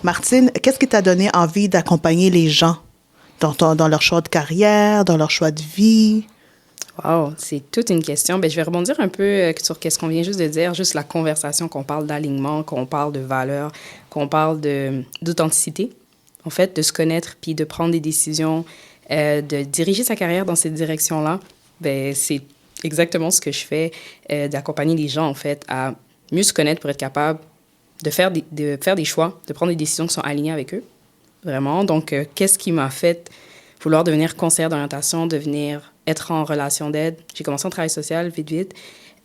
Martine, qu'est-ce qui t'a donné envie d'accompagner les gens dans leur choix de carrière, dans leur choix de vie? Wow, c'est toute une question. Ben, je vais rebondir un peu sur ce qu'on vient juste de dire, juste la conversation, qu'on parle d'alignement, qu'on parle de valeur, qu'on parle d'authenticité, en fait, de se connaître puis de prendre des décisions, de diriger sa carrière dans cette direction-là. Ben, c'est exactement ce que je fais, d'accompagner les gens, en fait, à mieux se connaître pour être capable de faire des choix, de prendre des décisions qui sont alignées avec eux, vraiment. Donc, qu'est-ce qui m'a fait vouloir devenir conseillère d'orientation, devenir être en relation d'aide? J'ai commencé en travail social, vite, vite.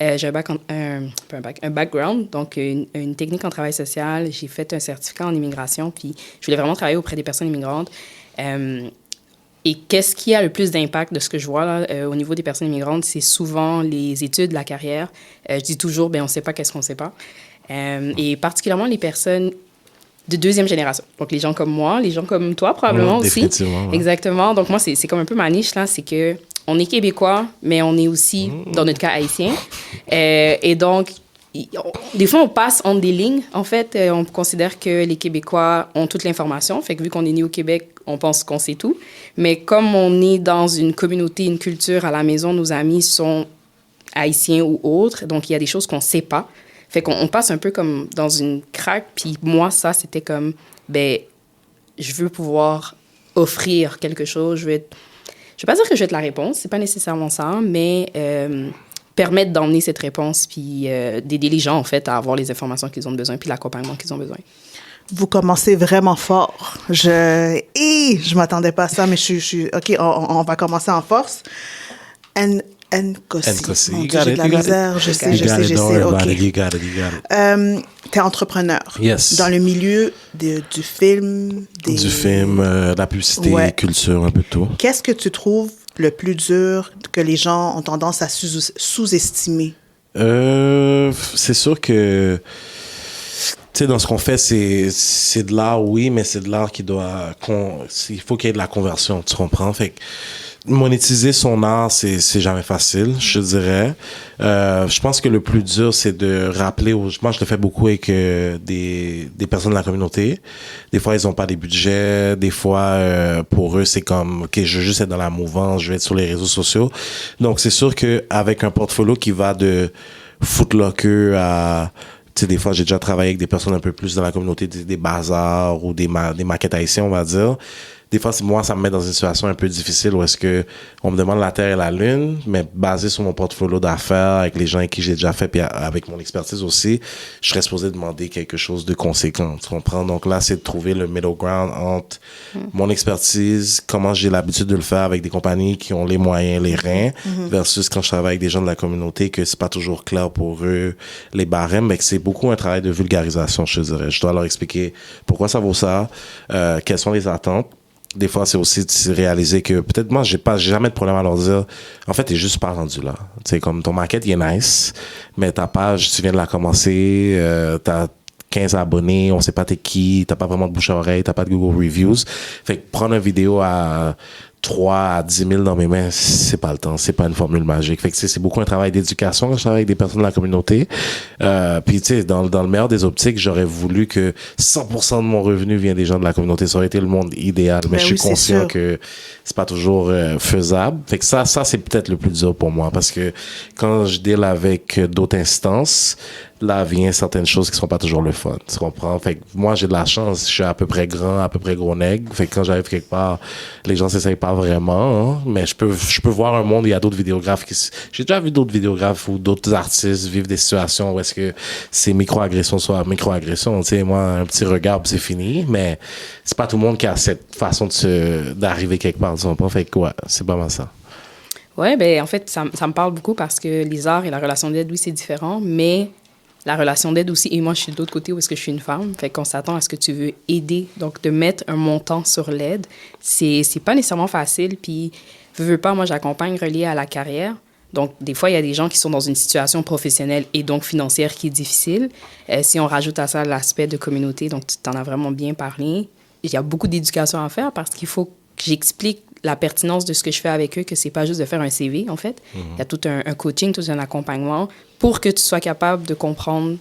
J'ai un background, donc une technique en travail social. J'ai fait un certificat en immigration, puis je voulais vraiment travailler auprès des personnes immigrantes. Et qu'est-ce qui a le plus d'impact de ce que je vois là, au niveau des personnes immigrantes? C'est souvent les études, la carrière. Je dis toujours, ben on ne sait pas qu'est-ce qu'on ne sait pas. Et particulièrement les personnes de deuxième génération. Donc, les gens comme moi, les gens comme toi, probablement aussi. Définitivement. Ouais. Exactement. Donc, moi, c'est comme un peu ma niche, là. C'est que on est Québécois, mais on est aussi, dans notre cas, Haïtien. Et donc, des fois, on passe entre des lignes. En fait, on considère que les Québécois ont toute l'information. Fait que vu qu'on est né au Québec, on pense qu'on sait tout. Mais comme on est dans une communauté, une culture à la maison, nos amis sont haïtiens ou autres. Donc, il y a des choses qu'on ne sait pas. Fait qu'on passe un peu comme dans une craque. Puis moi, ça, c'était comme, ben, je veux pouvoir offrir quelque chose. Je vais pas dire que je vais être la réponse, c'est pas nécessairement ça, mais permettre d'emmener cette réponse puis d'aider les gens, en fait, à avoir les informations qu'ils ont besoin puis l'accompagnement qu'ils ont besoin. Vous commencez vraiment fort. Je m'attendais pas à ça, mais je suis OK, on va commencer en force. Nkosi. Mon Dieu, j'ai de la misère. Je sais. OK. T'es entrepreneur. Yes. Dans le milieu du film. Du film, la publicité, culture, un peu de tout. Qu'est-ce que tu trouves le plus dur que les gens ont tendance à sous-estimer? C'est sûr que, tu sais, dans ce qu'on fait, c'est de l'art, oui, mais c'est de l'art qui il faut qu'il y ait de la conversion, tu comprends? Fait que monétiser son art, c'est jamais facile, je dirais. Je pense que le plus dur, c'est de rappeler moi, je le fais beaucoup avec des personnes de la communauté. Des fois, ils ont pas des budgets. Des fois, pour eux, c'est comme, OK, je veux juste être dans la mouvance, je vais être sur les réseaux sociaux. Donc, c'est sûr que avec un portfolio qui va de Foot Locker à... Tu sais, des fois, j'ai déjà travaillé avec des personnes un peu plus dans la communauté des bazars ou des maquettes haïtiennes, on va dire. Des fois, moi, ça me met dans une situation un peu difficile où est-ce que on me demande la Terre et la Lune, mais basé sur mon portfolio d'affaires, avec les gens avec qui j'ai déjà fait, puis avec mon expertise aussi, je serais supposé demander quelque chose de conséquent, tu comprends? Donc là, c'est de trouver le middle ground entre mon expertise, comment j'ai l'habitude de le faire avec des compagnies qui ont les moyens, les reins, versus quand je travaille avec des gens de la communauté, que c'est pas toujours clair pour eux, les barèmes, mais que c'est beaucoup un travail de vulgarisation, je te dirais. Je dois leur expliquer pourquoi ça vaut ça, quelles sont les attentes. Des fois, c'est aussi de réaliser que peut-être moi, j'ai jamais de problème à leur dire, en fait, t'es juste pas rendu là. Tu sais, comme ton maquette, il est nice, mais ta page, tu viens de la commencer, t'as 15 abonnés, on sait pas t'es qui, t'as pas vraiment de bouche à oreille, t'as pas de Google Reviews. Fait que prendre une vidéo à 3 à 10 000 dans mes mains, c'est pas le temps, c'est pas une formule magique. Fait que c'est beaucoup un travail d'éducation quand je travaille avec des personnes de la communauté. Puis tu sais, dans le meilleur des optiques, j'aurais voulu que 100% de mon revenu vienne des gens de la communauté. Ça aurait été le monde idéal, mais je suis conscient que c'est pas toujours faisable. Fait que ça c'est peut-être le plus dur pour moi parce que quand je deal avec d'autres instances, là vient certaines choses qui sont pas toujours le fun, tu comprends? Fait que moi, j'ai de la chance, je suis à peu près grand, à peu près gros nègre, fait que quand j'arrive quelque part, les gens s'essayent pas vraiment, hein, mais je peux voir un monde, il y a d'autres vidéographes j'ai déjà vu d'autres vidéographes ou d'autres artistes vivre des situations où est-ce que ces micro-agressions soient micro-agressions, tu sais, moi, un petit regard, c'est fini, mais c'est pas tout le monde qui a cette façon d'arriver quelque part, tu comprends? Fait que ouais, c'est pas mal ça. Ouais, ben en fait, ça me parle beaucoup parce que les arts et la relation d'aide, oui, c'est différent, mais la relation d'aide aussi, et moi, je suis de l'autre côté où est-ce que je suis une femme, fait qu'on s'attend à ce que tu veux aider. Donc, de mettre un montant sur l'aide, c'est pas nécessairement facile. Puis, veux pas, moi, j'accompagne relié à la carrière. Donc, des fois, il y a des gens qui sont dans une situation professionnelle et donc financière qui est difficile. Si on rajoute à ça l'aspect de communauté, donc tu t'en as vraiment bien parlé, il y a beaucoup d'éducation à faire parce qu'il faut que j'explique la pertinence de ce que je fais avec eux, que c'est pas juste de faire un CV, en fait. Il y a tout un coaching, tout un accompagnement pour que tu sois capable de comprendre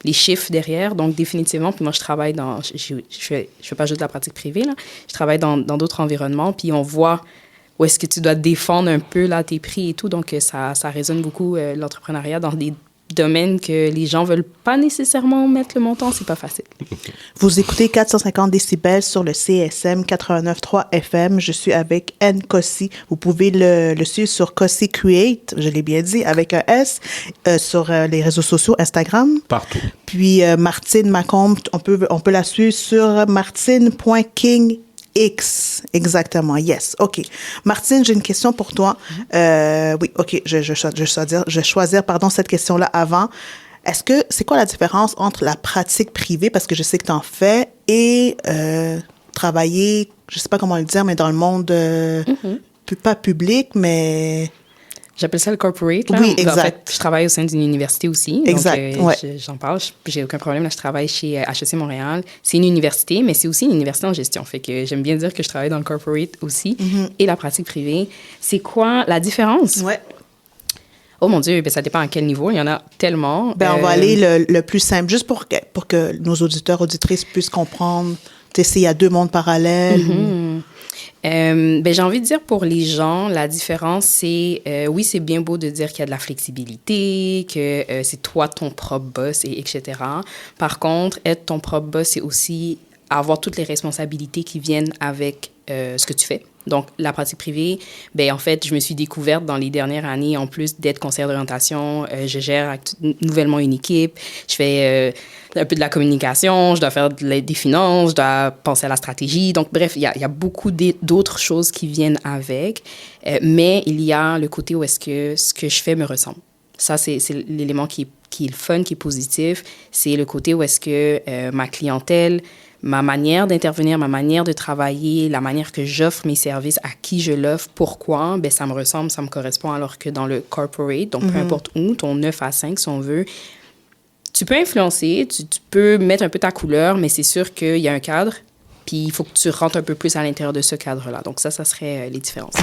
les chiffres derrière. Donc, définitivement, puis moi, je travaille dans... Je fais pas juste de la pratique privée, là. Je travaille dans d'autres environnements, puis on voit où est-ce que tu dois défendre un peu là, tes prix et tout. Donc, ça résonne beaucoup, l'entrepreneuriat, dans des domaines que les gens veulent pas nécessairement mettre le montant. C'est pas facile. Vous écoutez 450 décibels sur le CSM 89.3 FM. Je suis avec N. Kossi. Vous pouvez le suivre sur Kossi Create, je l'ai bien dit, avec un S, sur les réseaux sociaux, Instagram. Partout. Puis Martine Macomb, on peut la suivre sur martine.kingx. Exactement, yes. OK. Martine, j'ai une question pour toi. Oui, OK, je vais choisir cette question-là avant. C'est quoi la différence entre la pratique privée, parce que je sais que tu en fais, et travailler, je sais pas comment le dire, mais dans le monde, pas public, mais... J'appelle ça le corporate. Là. Oui, exact. En fait, je travaille au sein d'une université aussi. Exact, donc, ouais. J'en parle. J'ai aucun problème. Là, je travaille chez HEC Montréal. C'est une université, mais c'est aussi une université en gestion. Fait que j'aime bien dire que je travaille dans le corporate aussi et la pratique privée. C'est quoi la différence? Ouais. Oh mon Dieu, ben, ça dépend à quel niveau. Il y en a tellement. On va aller le plus simple, juste pour que nos auditeurs, auditrices puissent comprendre. Tu sais, s'il y a deux mondes parallèles. J'ai envie de dire pour les gens, la différence, c'est, oui, c'est bien beau de dire qu'il y a de la flexibilité, que c'est toi ton propre boss, etc. Par contre, être ton propre boss, c'est aussi avoir toutes les responsabilités qui viennent avec ce que tu fais. Donc, la pratique privée, en fait, je me suis découverte dans les dernières années, en plus d'être conseillère d'orientation, je gère nouvellement une équipe, je fais un peu de la communication, je dois faire des finances, je dois penser à la stratégie. Donc, bref, il y a beaucoup d'autres choses qui viennent avec, mais il y a le côté où est-ce que ce que je fais me ressemble. Ça, c'est l'élément qui est le fun, qui est positif. C'est le côté où est-ce que ma clientèle, ma manière d'intervenir, ma manière de travailler, la manière que j'offre mes services, à qui je l'offre, pourquoi, ça me ressemble, ça me correspond, alors que dans le corporate, donc peu importe où, ton 9 à 5, si on veut, tu peux influencer, tu peux mettre un peu ta couleur, mais c'est sûr qu'il y a un cadre, puis il faut que tu rentres un peu plus à l'intérieur de ce cadre-là. Donc ça serait les différences.